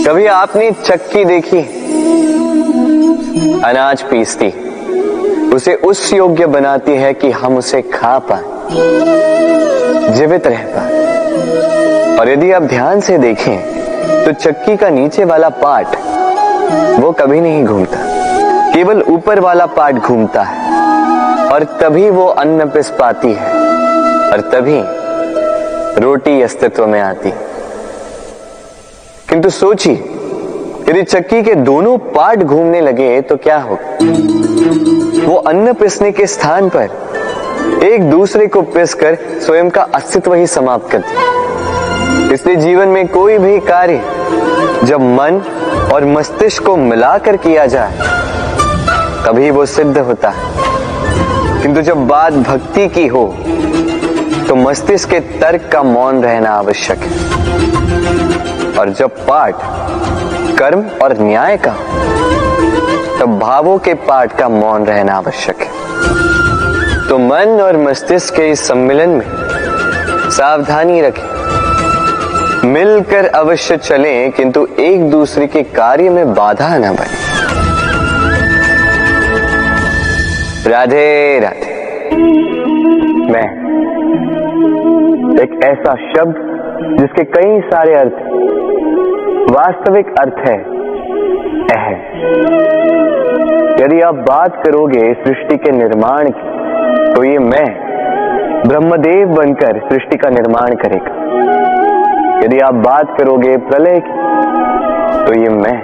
कभी आपने चक्की देखी? अनाज पीसती, उसे उस योग्य बनाती है कि हम उसे खा पाए, जीवित रह पाए। और यदि आप ध्यान से देखें तो चक्की का नीचे वाला पार्ट वो कभी नहीं घूमता, केवल ऊपर वाला पार्ट घूमता है, और तभी वो अन्न पिस पाती है, और तभी रोटी अस्तित्व में आती। किंतु सोचिए, यदि चक्की के दोनों पार्ट घूमने लगे तो क्या होगा? वो अन्न पिसने के स्थान पर एक दूसरे को पिसकर स्वयं का अस्तित्व ही समाप्त करते। इसलिए जीवन में कोई भी कार्य जब मन और मस्तिष्क को मिलाकर किया जाए तभी वो सिद्ध होता है। किंतु जब बात भक्ति की हो तो मस्तिष्क के तर्क का मौन रहना आवश्यक है, और जब पाठ कर्म और न्याय का तब भावों के पाठ का मौन रहना आवश्यक है। तो मन और मस्तिष्क के इस सम्मिलन में सावधानी रखें, मिलकर अवश्य चलें, किंतु एक दूसरे के कार्य में बाधा न बने। राधे राधे। मैं एक ऐसा शब्द जिसके कई सारे अर्थ, वास्तविक अर्थ है अहम। यदि आप बात करोगे सृष्टि के निर्माण की तो ये मैं ब्रह्मदेव बनकर सृष्टि का निर्माण करेगा। यदि आप बात करोगे प्रलय की तो ये मैं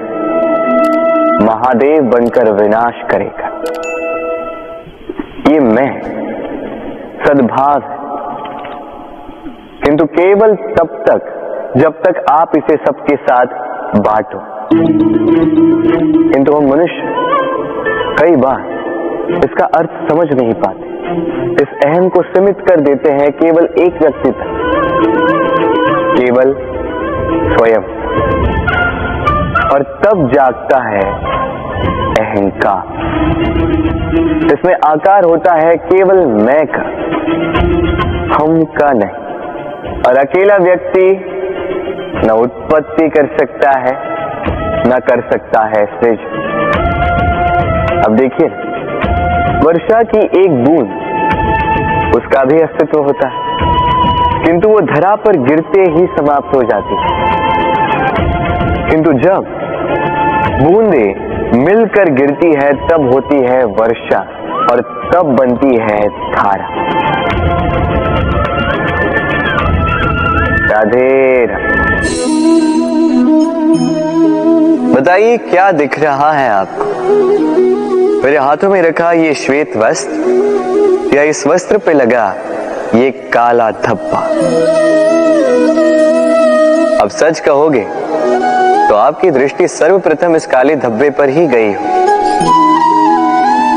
महादेव बनकर विनाश करेगा। ये मैं सद्भाव है, किंतु केवल तब तक जब तक आप इसे सबके साथ बांटो। किंतु हम मनुष्य कई बार इसका अर्थ समझ नहीं पाते, इस अहम को सीमित कर देते हैं केवल एक व्यक्ति तक, केवल स्वयं, और तब जागता है अहंकार। इसमें आकार होता है केवल मैं का, हम का नहीं। और अकेला व्यक्ति न उत्पत्ति कर सकता है न कर सकता है सृजन। अब देखिए, वर्षा की एक बूंद, उसका भी अस्तित्व होता है, किंतु वो धरा पर गिरते ही समाप्त हो जाती है। किंतु जब बूंदे मिलकर गिरती है तब होती है वर्षा, और तब बनती है धारा। राधे राधे। बताइए क्या दिख रहा है आपको? मेरे हाथों में रखा ये श्वेत वस्त्र, या इस वस्त्र पे लगा ये काला धब्बा? अब सच कहोगे तो आपकी दृष्टि सर्वप्रथम इस काले धब्बे पर ही गई हो।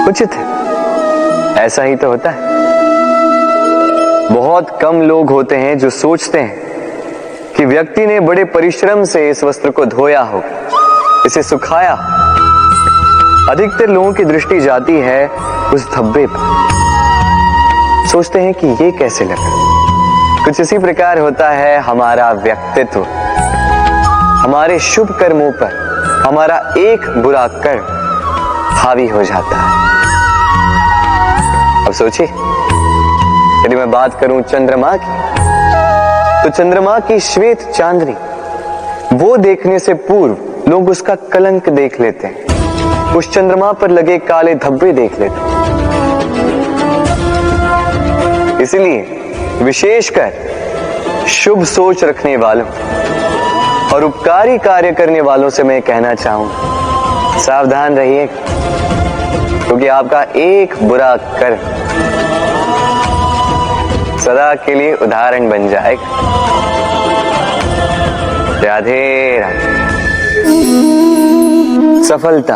उचित है, ऐसा ही तो होता है। बहुत कम लोग होते हैं जो सोचते हैं कि व्यक्ति ने बड़े परिश्रम से इस वस्त्र को धोया हो, इसे सुखाया। अधिकतर लोगों की दृष्टि जाती है उस धब्बे पर, सोचते हैं कि ये कैसे लगा। कुछ इसी प्रकार होता है हमारा व्यक्तित्व। हमारे शुभ कर्मों पर हमारा एक बुरा कर्म हावी हो जाता है। अब सोचिए, यदि मैं बात करूं चंद्रमा की, तो चंद्रमा की श्वेत चांदनी वो देखने से पूर्व लोग उसका कलंक देख लेते हैं, उस चंद्रमा पर लगे काले धब्बे देख लेते हैं। इसलिए विशेषकर शुभ सोच रखने वालों और उपकारी कार्य करने वालों से मैं कहना चाहूंगा, सावधान रहिए, क्योंकि आपका एक बुरा कर्म सदा के लिए उदाहरण बन जाएगा। राधे राधे। सफलता।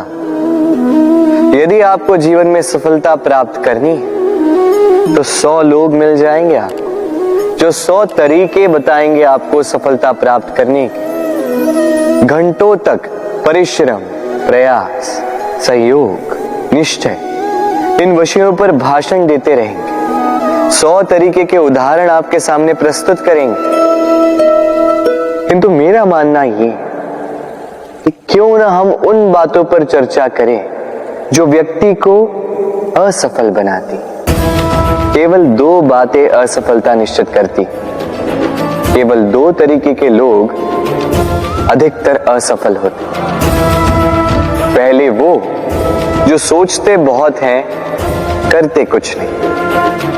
यदि आपको जीवन में सफलता प्राप्त करनी है तो 100 लोग मिल जाएंगे आपको, जो 100 तरीके बताएंगे आपको सफलता प्राप्त करने के। घंटों तक परिश्रम, प्रयास, सहयोग, निश्चय इन विषयों पर भाषण देते रहेंगे। 100 तरीके के उदाहरण आपके सामने प्रस्तुत करेंगे। किंतु मेरा मानना ये कि क्यों ना हम उन बातों पर चर्चा करें जो व्यक्ति को असफल बनाती। केवल 2 बातें असफलता निश्चित करती। केवल 2 तरीके के लोग अधिकतर असफल होते। पहले वो जो सोचते बहुत हैं, करते कुछ नहीं,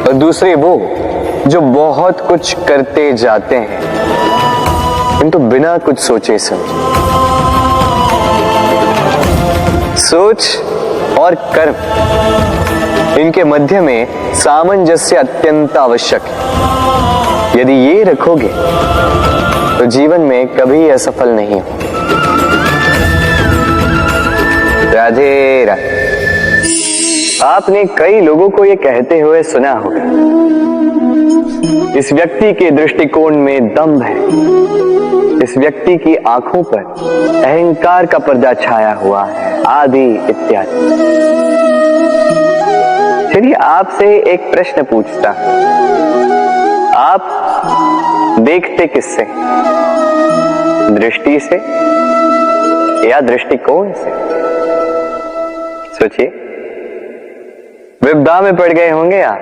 और दूसरे वो जो बहुत कुछ करते जाते हैं किंतु बिना कुछ सोचे समझे। सोच और कर्म, इनके मध्य में सामंजस्य अत्यंत आवश्यक है। यदि ये रखोगे तो जीवन में कभी असफल नहीं हो। राधे राधे। आपने कई लोगों को ये कहते हुए सुना होगा, इस व्यक्ति के दृष्टिकोण में दम्भ है, इस व्यक्ति की आंखों पर अहंकार का पर्दा छाया हुआ है, आदि इत्यादि। चलिए आपसे एक प्रश्न पूछता, आप देखते किससे? दृष्टि से या दृष्टिकोण से? सोचिए, विपदा में पड़ गए होंगे आप।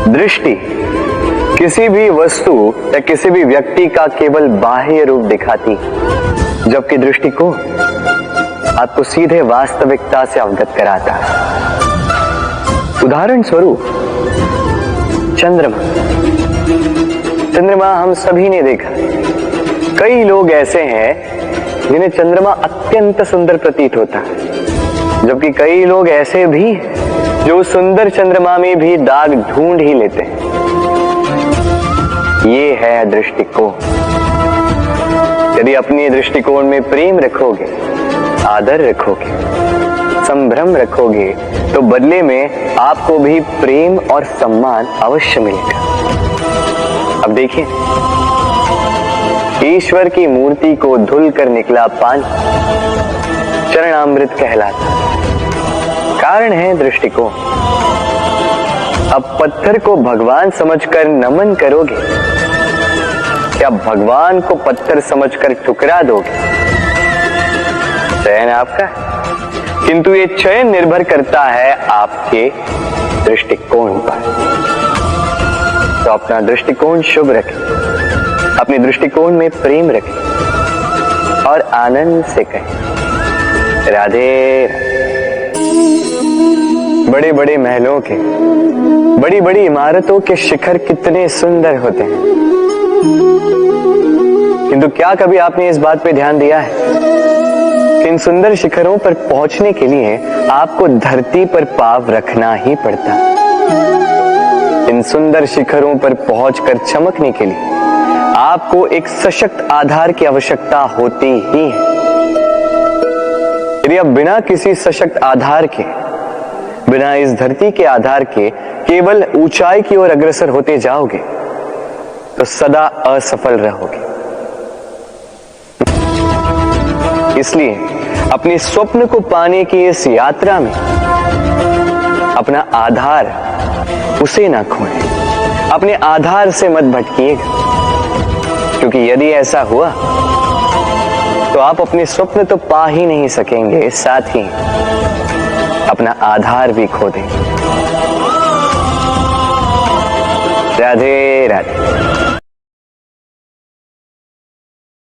दृष्टि किसी भी वस्तु या किसी भी व्यक्ति का केवल बाह्य रूप दिखाती, जबकि दृष्टिकोण आपको सीधे वास्तविकता से अवगत कराता है। उदाहरण स्वरूप चंद्रमा। चंद्रमा हम सभी ने देखा। कई लोग ऐसे हैं जिन्हें चंद्रमा अत्यंत सुंदर प्रतीत होता है, जबकि कई लोग ऐसे भी जो सुंदर चंद्रमा में भी दाग ढूंढ ही लेते हैं। ये है दृष्टिकोण। यदि अपने दृष्टिकोण में प्रेम रखोगे, आदर रखोगे, संभ्रम रखोगे, तो बदले में आपको भी प्रेम और सम्मान अवश्य मिलेगा। अब देखिए, ईश्वर की मूर्ति को धुल कर निकला पानी चरणामृत कहलाता। कारण है दृष्टिकोण। अब पत्थर को भगवान समझकर नमन करोगे, क्या भगवान को पत्थर समझकर ठुकरा दोगे? चयन आपका, किंतु ये चयन निर्भर करता है आपके दृष्टिकोण पर। तो अपना दृष्टिकोण शुभ रखें, अपने दृष्टिकोण में प्रेम रखें और आनंद से कहें राधे। बड़े बड़े महलों के, बड़ी बड़ी इमारतों के शिखर कितने सुंदर होते हैं, किंतु क्या कभी आपने इस बात पे ध्यान दिया है कि इन सुंदर शिखरों पर पहुंचने के लिए आपको धरती पर पांव रखना ही पड़ता है। इन सुंदर शिखरों पर पहुंचकर चमकने के लिए आपको एक सशक्त आधार की आवश्यकता होती ही है। यदि आप बिना किसी सशक्त आधार के, बिना इस धरती के आधार के केवल ऊंचाई की ओर अग्रसर होते जाओगे तो सदा असफल रहोगे। इसलिए अपने स्वप्न को पाने की इस यात्रा में अपना आधार उसे ना खोएं, अपने आधार से मत भटकिएगा, क्योंकि यदि ऐसा हुआ तो आप अपने स्वप्न तो पा ही नहीं सकेंगे, साथ ही अपना आधार भी खो देंगे। राधे राधे।